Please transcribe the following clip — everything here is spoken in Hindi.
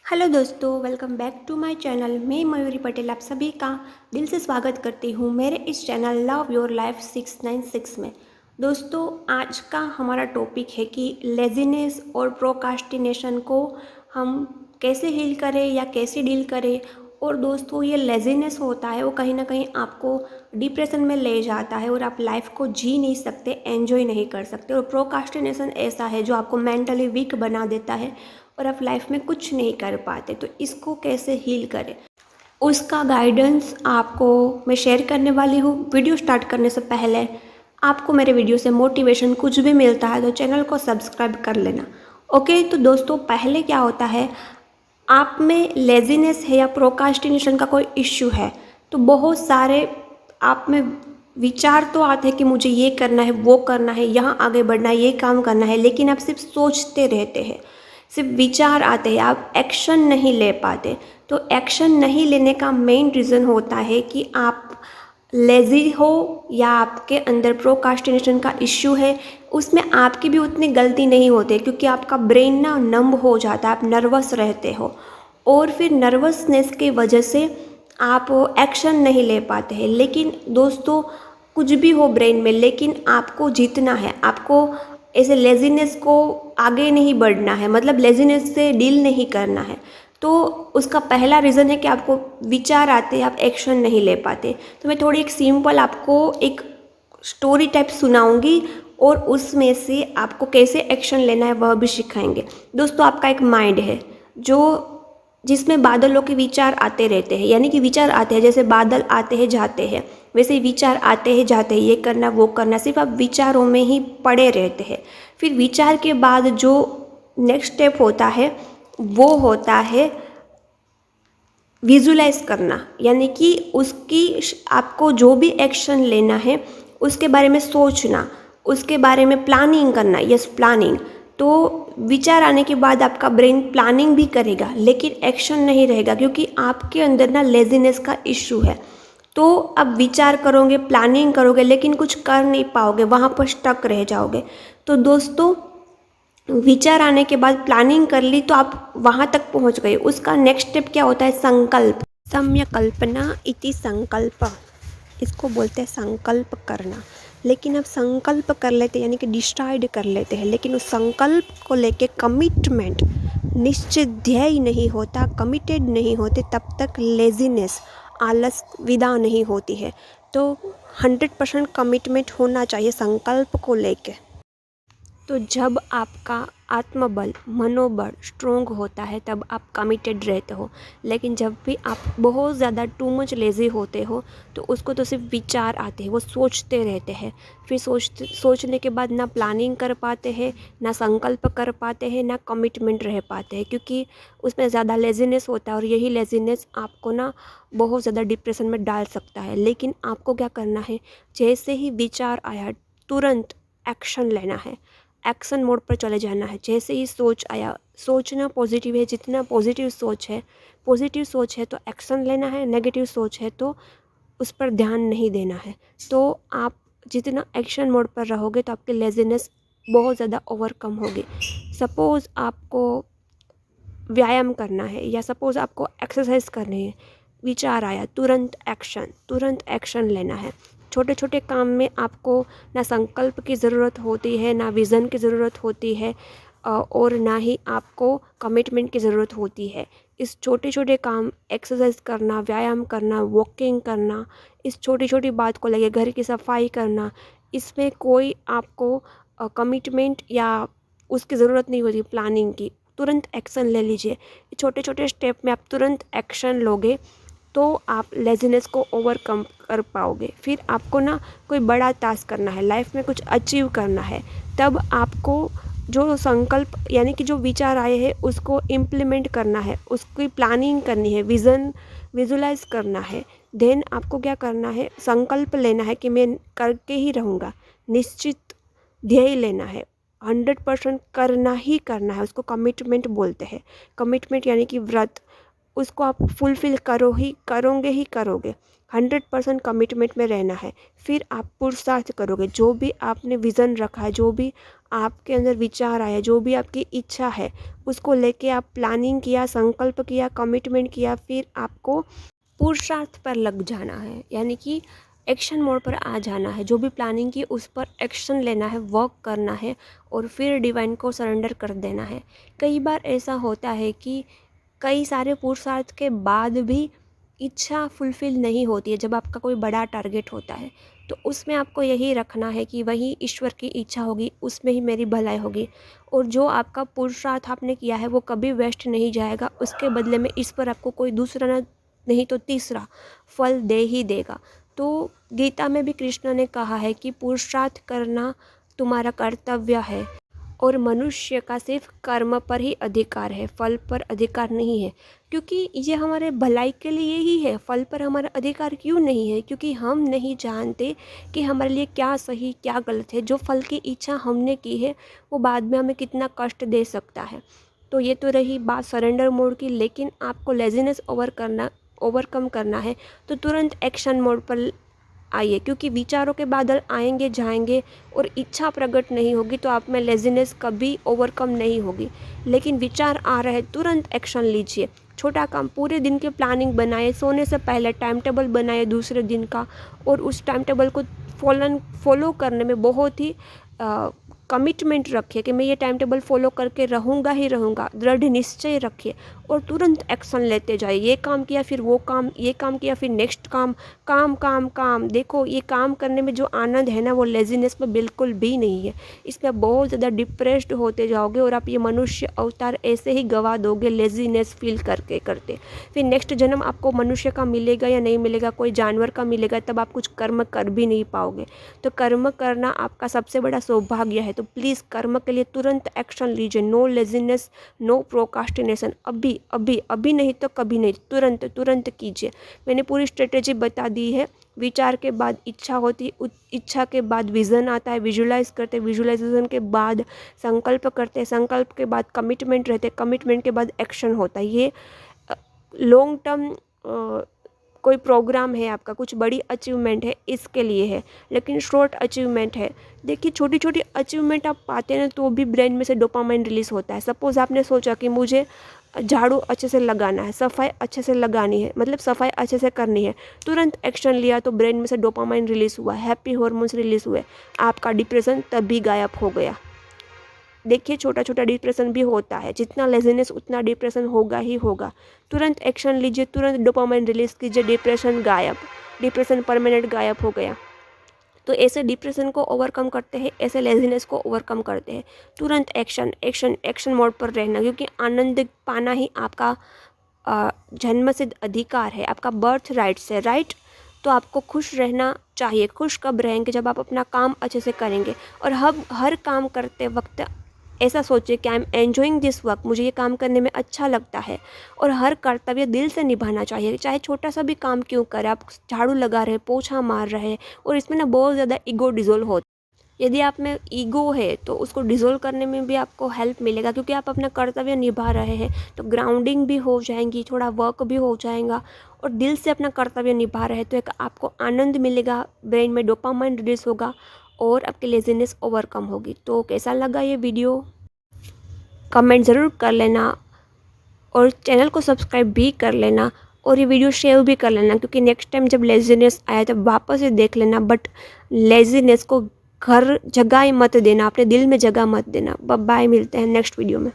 हेलो दोस्तों, welcome back to my channel. मैं मयूरी पटेल आप सभी का दिल से स्वागत करती हूँ मेरे इस चैनल लव योर लाइफ 696 में। दोस्तों, आज का हमारा टॉपिक है कि लेज़ीनेस और प्रोकास्टिनेशन को हम कैसे हील करें या कैसे डील करें। और दोस्तों, ये लेज़ीनेस होता है वो कहीं ना कहीं आपको डिप्रेशन में ले जाता है और आप लाइफ को जी नहीं सकते, एंजॉय नहीं कर सकते। और प्रोकास्टिनेशन ऐसा है जो आपको मेंटली वीक बना देता है और आप लाइफ में कुछ नहीं कर पाते। तो इसको कैसे हील करें, उसका गाइडेंस आपको मैं शेयर करने वाली हूँ। वीडियो स्टार्ट करने से पहले आपको मेरे वीडियो से मोटिवेशन कुछ भी मिलता है तो चैनल को सब्सक्राइब कर लेना। ओके, तो दोस्तों, पहले क्या होता है, आप में लेज़ीनेस है या प्रोकास्टिनेशन का कोई इश्यू है तो बहुत सारे आप में विचार तो आते हैं कि मुझे ये करना है, वो करना है, यहाँ आगे बढ़ना है, ये काम करना है, लेकिन आप सिर्फ सोचते रहते हैं, सिर्फ विचार आते हैं, आप एक्शन नहीं ले पाते। तो एक्शन नहीं लेने का मेन रीज़न होता है कि आप लेज़ी हो या आपके अंदर प्रोकास्टिनेशन का इश्यू है। उसमें आपकी भी उतनी गलती नहीं होती क्योंकि आपका ब्रेन ना नंब हो जाता है, आप नर्वस रहते हो और फिर नर्वसनेस की वजह से आप एक्शन नहीं ले पाते हैं। लेकिन दोस्तों, कुछ भी हो ब्रेन में, लेकिन आपको जीतना है, आपको ऐसे लेज़ीनेस को आगे नहीं बढ़ना है, मतलब लेज़ीनेस से डील नहीं करना है। तो उसका पहला रीज़न है कि आपको विचार आते हैं, आप एक्शन नहीं ले पाते। तो मैं थोड़ी एक सिंपल आपको एक स्टोरी टाइप सुनाऊंगी और उसमें से आपको कैसे एक्शन लेना है वह भी सिखाएंगे। दोस्तों, आपका एक माइंड है जो जिसमें बादलों के विचार आते रहते हैं, यानी कि विचार आते हैं, जैसे बादल आते हैं जाते हैं वैसे ही विचार आते हैं जाते हैं, ये करना वो करना, सिर्फ आप विचारों में ही पड़े रहते हैं। फिर विचार के बाद जो नेक्स्ट स्टेप होता है वो होता है विजुलाइज करना, यानी कि उसकी आपको जो भी एक्शन लेना है उसके बारे में सोचना, उसके बारे में प्लानिंग करना। Yes, planning. तो विचार आने के बाद आपका ब्रेन प्लानिंग भी करेगा लेकिन एक्शन नहीं रहेगा क्योंकि आपके अंदर ना लेजीनेस का इश्यू है। तो अब विचार करोगे, प्लानिंग करोगे, लेकिन कुछ कर नहीं पाओगे, वहाँ पर स्टक रह जाओगे। तो दोस्तों, विचार आने के बाद प्लानिंग कर ली तो आप वहाँ तक पहुँच गए। उसका नेक्स्ट स्टेप क्या होता है, संकल्प। सम्यकल्पना इति संकल्प, इसको बोलते हैं संकल्प करना। लेकिन अब संकल्प कर लेते यानी कि डिसाइड कर लेते हैं, लेकिन उस संकल्प को लेके कमिटमेंट, निश्चित ध्येय नहीं होता, कमिटेड नहीं होते, तब तक लेजीनेस, आलस विदा नहीं होती है। तो 100% कमिटमेंट होना चाहिए संकल्प को लेके। तो जब आपका आत्मबल, मनोबल स्ट्रोंग होता है तब आप कमिटेड रहते हो। लेकिन जब भी आप बहुत ज़्यादा टू मच लेज़ी होते हो तो उसको तो सिर्फ विचार आते हैं, वो सोचते रहते हैं। फिर सोचने के बाद ना प्लानिंग कर पाते हैं, ना संकल्प कर पाते हैं, ना कमिटमेंट रह पाते हैं, क्योंकि उसमें ज़्यादा लेज़ीनेस होता है और यही लेज़ीनेस आपको ना बहुत ज़्यादा डिप्रेशन में डाल सकता है। लेकिन आपको क्या करना है, जैसे ही विचार आया तुरंत एक्शन लेना है, एक्शन मोड पर चले जाना है। जैसे ही सोच आया, सोचना पॉजिटिव है, जितना पॉजिटिव सोच है तो एक्शन लेना है, नेगेटिव सोच है तो उस पर ध्यान नहीं देना है। तो आप जितना एक्शन मोड पर रहोगे तो आपकी लेज़ीनेस बहुत ज़्यादा ओवरकम होगी। सपोज़ आपको व्यायाम करना है या सपोज़ आपको एक्सरसाइज करनी है, विचार आया, तुरंत एक्शन लेना है। छोटे छोटे काम में आपको ना संकल्प की ज़रूरत होती है, ना विज़न की ज़रूरत होती है और ना ही आपको कमिटमेंट की ज़रूरत होती है। इस छोटे छोटे काम, एक्सरसाइज करना, व्यायाम करना, वॉकिंग करना, इस छोटी छोटी बात को लेके घर की सफाई करना, इसमें कोई आपको कमिटमेंट या उसकी ज़रूरत नहीं होती, प्लानिंग की। तुरंत एक्शन ले लीजिए। छोटे छोटे स्टेप में आप तुरंत एक्शन लोगे तो आप लेज़ीनेस को ओवरकम कर पाओगे। फिर आपको ना कोई बड़ा टास्क करना है, लाइफ में कुछ अचीव करना है, तब आपको जो संकल्प यानी कि जो विचार आए हैं उसको इम्प्लीमेंट करना है, उसकी प्लानिंग करनी है, विजुलाइज करना है। देन आपको क्या करना है, संकल्प लेना है कि मैं करके ही रहूँगा, निश्चित ध्येय लेना है, 100% करना ही करना है। उसको कमिटमेंट बोलते हैं। कमिटमेंट यानी कि व्रत, उसको आप फुलफ़िल करोगे ही करोगे। 100% कमिटमेंट में रहना है। फिर आप पुरुषार्थ करोगे, जो भी आपने विज़न रखा है, जो भी आपके अंदर विचार आया, जो भी आपकी इच्छा है, उसको लेके आप प्लानिंग किया, संकल्प किया, कमिटमेंट किया, फिर आपको पुरुषार्थ पर लग जाना है, यानी कि एक्शन मोड पर आ जाना है। जो भी प्लानिंग की उस पर एक्शन लेना है, वर्क करना है और फिर डिवाइन को सरेंडर कर देना है। कई बार ऐसा होता है कि कई सारे पुरुषार्थ के बाद भी इच्छा फुलफ़िल नहीं होती है। जब आपका कोई बड़ा टारगेट होता है तो उसमें आपको यही रखना है कि वही ईश्वर की इच्छा होगी, उसमें ही मेरी भलाई होगी और जो आपका पुरुषार्थ आपने किया है वो कभी वेस्ट नहीं जाएगा। उसके बदले में इस पर आपको कोई दूसरा ना नहीं तो तीसरा फल दे ही देगा। तो गीता में भी कृष्ण ने कहा है कि पुरुषार्थ करना तुम्हारा कर्तव्य है और मनुष्य का सिर्फ कर्म पर ही अधिकार है, फल पर अधिकार नहीं है। क्योंकि ये हमारे भलाई के लिए ही है। फल पर हमारा अधिकार क्यों नहीं है? क्योंकि हम नहीं जानते कि हमारे लिए क्या सही क्या गलत है। जो फल की इच्छा हमने की है वो बाद में हमें कितना कष्ट दे सकता है। तो ये तो रही बात सरेंडर मोड की, लेकिन आपको लेज़ीनेस ओवरकम करना है तो तुरंत एक्शन मोड पर आइए, क्योंकि विचारों के बादल आएंगे जाएंगे और इच्छा प्रकट नहीं होगी तो आप में लेज़ीनेस कभी ओवरकम नहीं होगी। लेकिन विचार आ रहे तुरंत एक्शन लीजिए। छोटा काम, पूरे दिन की प्लानिंग बनाए, सोने से पहले टाइम टेबल बनाए दूसरे दिन का और उस टाइम टेबल को फॉलो करने में बहुत ही कमिटमेंट रखिए कि मैं ये टाइम टेबल फॉलो करके रहूँगा ही रहूँगा। दृढ़ निश्चय रखिए और तुरंत एक्शन लेते जाइए। ये काम किया फिर वो काम, ये काम किया फिर नेक्स्ट काम, काम काम काम। देखो ये काम करने में जो आनंद है ना वो लेज़ीनेस में बिल्कुल भी नहीं है। इसमें आप बहुत ज़्यादा डिप्रेस्ड होते जाओगे और आप ये मनुष्य अवतार ऐसे ही गवा दोगे लेज़ीनेस फील करके करते। फिर नेक्स्ट जन्म आपको मनुष्य का मिलेगा या नहीं मिलेगा, कोई जानवर का मिलेगा, तब आप कुछ कर्म कर भी नहीं पाओगे। तो कर्म करना आपका सबसे बड़ा सौभाग्य है। तो प्लीज़ कर्म के लिए तुरंत एक्शन लीजिए। No laziness, no procrastination. अभी अभी अभी नहीं तो कभी नहीं, तुरंत तुरंत कीजिए। मैंने पूरी स्ट्रेटेजी बता दी है। विचार के बाद इच्छा होती, इच्छा के बाद विज़न आता है, विजुलाइज करते, विजुलाइजेशन के बाद संकल्प करते, संकल्प के बाद कमिटमेंट रहते, कमिटमेंट के बाद एक्शन होता है। ये लॉन्ग टर्म कोई प्रोग्राम है आपका, कुछ बड़ी अचीवमेंट है, इसके लिए है। लेकिन शॉर्ट अचीवमेंट है, देखिए छोटी छोटी अचीवमेंट आप पाते हैं ना तो भी ब्रेन में से डोपामाइन रिलीज़ होता है। सपोज़ आपने सोचा कि मुझे झाड़ू अच्छे से लगाना है, सफाई अच्छे से लगानी है, मतलब सफाई अच्छे से करनी है, तुरंत एक्शन लिया तो ब्रेन में से डोपामाइन रिलीज़ हुआ, हैप्पी हार्मोन्स रिलीज़ हुए, आपका डिप्रेशन तभी गायब हो गया। देखिए छोटा छोटा डिप्रेशन भी होता है, जितना लेज़ीनेस उतना डिप्रेशन होगा ही होगा। तुरंत एक्शन लीजिए, तुरंत डोपामाइन रिलीज़ कीजिए, डिप्रेशन गायब, डिप्रेशन परमानेंट गायब हो गया। तो ऐसे डिप्रेशन को ओवरकम करते हैं, ऐसे लेज़ीनेस को ओवरकम करते हैं। तुरंत एक्शन एक्शन एक्शन मोड पर रहना, क्योंकि आनंद पाना ही आपका जन्मसिद्ध अधिकार है, आपका बर्थ राइट्स है, राइट। तो आपको खुश रहना चाहिए। खुश कब रहेंगे? जब आप अपना काम अच्छे से करेंगे। और हर काम करते वक्त ऐसा सोचिए कि I am enjoying this work, मुझे ये काम करने में अच्छा लगता है। और हर कर्तव्य दिल से निभाना चाहिए, चाहे छोटा सा भी काम क्यों करें। आप झाड़ू लगा रहे, पोछा मार रहे हैं, और इसमें ना बहुत ज़्यादा ईगो डिज़ोल्व होता है। यदि आप में ईगो है तो उसको डिज़ोल्व करने में भी आपको हेल्प मिलेगा, क्योंकि आप अपना कर्तव्य निभा रहे हैं। तो ग्राउंडिंग भी हो जाएंगी, थोड़ा वर्क भी हो जाएगा और दिल से अपना कर्तव्य निभा रहे हैं तो एक आपको आनंद मिलेगा, ब्रेन में डोपामाइन रिलीज होगा और आपकी लेज़ीनेस ओवरकम होगी। तो कैसा लगा ये वीडियो कमेंट ज़रूर कर लेना और चैनल को सब्सक्राइब भी कर लेना और ये वीडियो शेयर भी कर लेना, क्योंकि नेक्स्ट टाइम जब लेज़ीनेस आया तब वापस से देख लेना। बट लेज़ीनेस को घर जगह ही मत देना, अपने दिल में जगह मत देना। बाय, मिलते हैं नेक्स्ट वीडियो में।